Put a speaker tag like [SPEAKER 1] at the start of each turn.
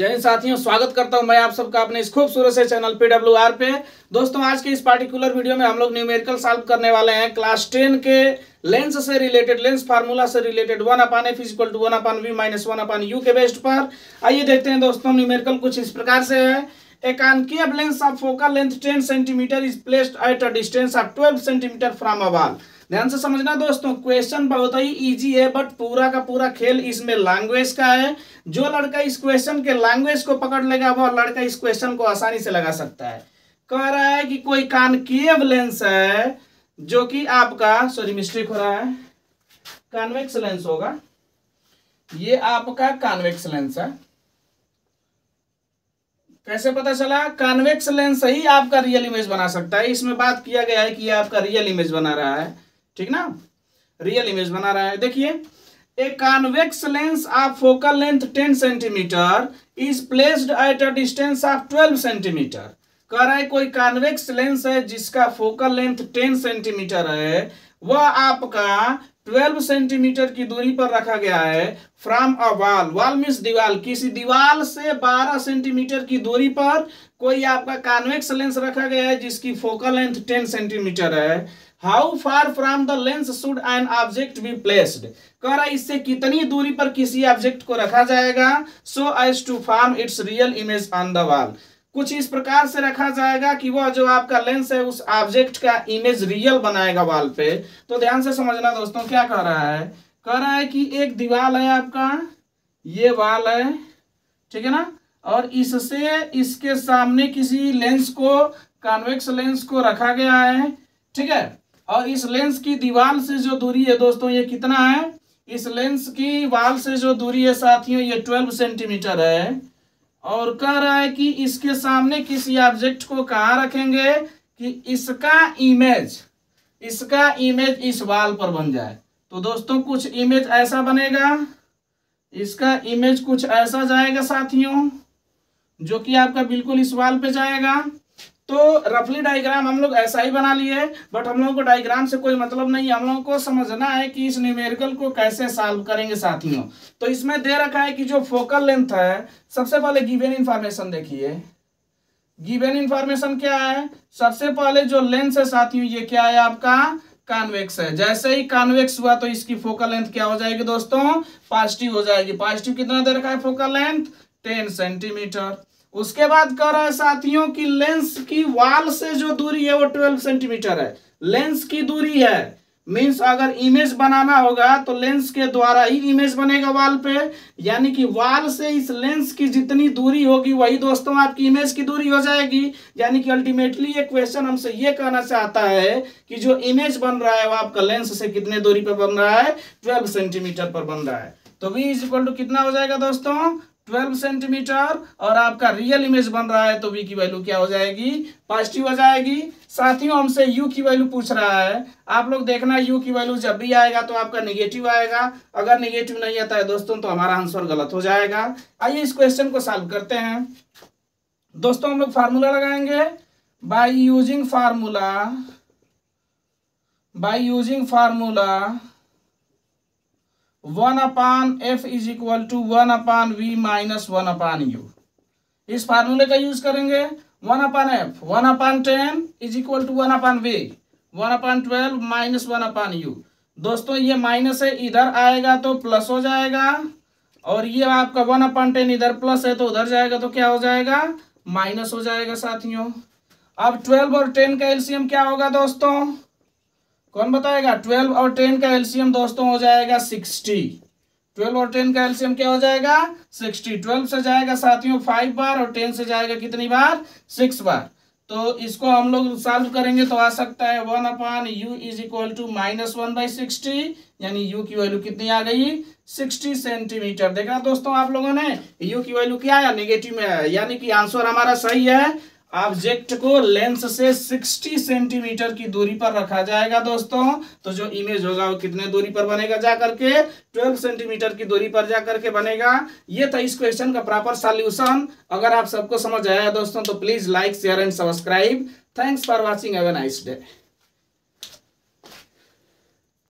[SPEAKER 1] जय हिंद साथियों, स्वागत करता हूं मैं आप सबका अपने इस खूबसूरत से चैनल PWR पे। दोस्तों, आज के इस पार्टिकुलर वीडियो में हम लोग न्यूमेरिकल सॉल्व करने वाले हैं क्लास 10 के लेंस से रिलेटेड, लेंस फार्मूला से रिलेटेड 1/f = 1/v - 1/u के बेस्ड पर। आइए देखते हैं दोस्तों, न्यूमेरिकल कुछ इस प्रकार से है। A concave lens of focal length 10 cm is placed at a distance of 12 cm from a wall। ध्यान से समझना दोस्तों, क्वेश्चन बहुत ही इजी है, बट पूरा का पूरा खेल इसमें लैंग्वेज का है। जो लड़का इस क्वेश्चन के लैंग्वेज को पकड़ लेगा वो लड़का इस क्वेश्चन को आसानी से लगा सकता है। कह रहा है कि कोई कॉनकेव लेंस है जो कि आपका, सॉरी मिस्टेक हो रहा है, कॉन्वेक्स लेंस होगा। ये आपका कॉन्वेक्स लेंस है। कैसे पता चला? कॉन्वेक्स लेंस ही आपका रियल इमेज बना सकता है। इसमें बात किया गया है कि ये आपका रियल इमेज बना रहा है, ठीक ना, रियल इमेज बना रहा है। देखिए, a convex lens of focal length 10 centimetre is placed at a distance of 12 centimetre. कह रहा है कोई कॉन्वेक्स लेंस है जिसका फोकल लेंथ 10 सेंटीमीटर है, वह आपका 12 सेंटीमीटर की दूरी पर रखा गया है from a wall. Wall means दीवार, किसी दीवार से 12 सेंटीमीटर की दूरी पर कोई आपका कॉन्वेक्स लेंस रखा गया है जिसकी फोकल लेंथ 10 सेंटीमीटर है। How far from the lens should an object be placed. कह रहा है इससे कितनी दूरी पर किसी ऑब्जेक्ट को रखा जाएगा so as to form its real image on the wall. कुछ इस प्रकार से रखा जाएगा कि वह जो आपका लेंस है उस ऑब्जेक्ट का इमेज रियल बनाएगा वॉल पे। तो ध्यान से समझना दोस्तों, क्या कह रहा है? कह रहा है कि एक दीवार है आपका, ये वॉल है, ठीक है ना, और इससे इसके सामने किसी लेंस को, कॉन्वेक्स लेंस को रखा गया है, ठीक है। और इस लेंस की दीवार से जो दूरी है दोस्तों, ये कितना है? इस लेंस की वॉल से जो दूरी है साथियों, ये 12 सेंटीमीटर है। और कह रहा है कि इसके सामने किसी ऑब्जेक्ट को कहाँ रखेंगे कि इसका इमेज इस वॉल पर बन जाए। तो दोस्तों, कुछ इमेज ऐसा बनेगा, इसका इमेज कुछ ऐसा जाएगा साथियों, जो कि आपका बिल्कुल इस वॉल पे जाएगा। तो रफली डायग्राम हम लोग ऐसा ही बना लिए, बट हम लोगों को डायग्राम से कोई मतलब नहीं है। हम लोगों को समझना है कि इस न्यूमेरिकल को कैसे सॉल्व करेंगे साथियों। तो इसमें दे रखा है कि जो फोकल लेंथ है, सबसे पहले गिवन इंफॉर्मेशन देखिए। गिवन इंफॉर्मेशन क्या है? सबसे पहले जो लेंस है साथियों, ये क्या है आपका? कॉन्वेक्स है। जैसे ही कॉन्वेक्स हुआ तो इसकी फोकल लेंथ क्या हो जाएगी दोस्तों? पॉजिटिव हो जाएगी। पॉजिटिव कितना दे रखा है फोकल लेंथ? 10 सेंटीमीटर। उसके बाद कह रहा है साथियों कि लेंस की वॉल से जो दूरी है वो 12 सेंटीमीटर है। लेंस की दूरी है, मीन्स अगर इमेज बनाना होगा तो लेंस के द्वारा ही इमेज बनेगा वॉल पे। यानी कि वॉल से इस लेंस की जितनी दूरी होगी वही दोस्तों आपकी इमेज की दूरी हो जाएगी। यानी कि अल्टीमेटली ये क्वेश्चन हमसे ये कहना चाहता है कि जो इमेज बन रहा है वो आपका लेंस से कितने दूरी पर बन रहा है? 12 सेंटीमीटर पर बन रहा है। तो v = कितना हो जाएगा दोस्तों? 12 सेंटीमीटर। और आपका रियल इमेज बन रहा है तो v की वैल्यू क्या हो जाएगी? पॉजिटिव हो जाएगी। साथियों, हमसे u की वैल्यू पूछ रहा है। आप लोग देखना, u की वैल्यू जब भी आएगा तो आपका नेगेटिव आएगा। अगर नेगेटिव नहीं आता है दोस्तों तो हमारा आंसर गलत हो जाएगा। आइए इस क्वेश्चन को सॉल्व करते हैं दोस्तों। हम लोग फार्मूला लगाएंगे। By using formula 1/f = 1/v - 1/u। इस फार्मूले का यूज करेंगे। 1/f 1/10 = 1/v 1/12 - 1/u। दोस्तों, ये माइनस है, इधर आएगा तो प्लस हो जाएगा, और ये आपका 1/10 इधर प्लस है तो उधर जाएगा तो क्या हो जाएगा? माइनस हो जाएगा साथियों। अब 12 और 10 का एलसीएम क्या होगा दोस्तों? कौन बताएगा? 12 और 10 का एलसीएम दोस्तों हो जाएगा 60। 12 और 10 का एलसीएम क्या हो जाएगा? 60। 12 से जाएगा साथियों 5 बार और 10 से जाएगा कितनी बार? 6 बार। तो इसको हम लोग सॉल्व करेंगे तो आ सकता है 1/u = -1/60। यानी u की वैल्यू कितनी आ गई? 60 सेंटीमीटर। देखा दोस्तों आप लोगों ने, u की वैल्यू क्या है? नेगेटिव में है। यानी कि आंसर हमारा सही है। ऑब्जेक्ट को लेंस से 60 सेंटीमीटर की दूरी पर रखा जाएगा दोस्तों। तो जो इमेज होगा वो कितने दूरी पर बनेगा? जा करके 12 सेंटीमीटर की दूरी पर जा करके बनेगा। ये था इस क्वेश्चन का प्रॉपर सॉल्यूशन। अगर आप सबको समझ आया दोस्तों तो please like, share and subscribe. Thanks for watching. Have a nice day.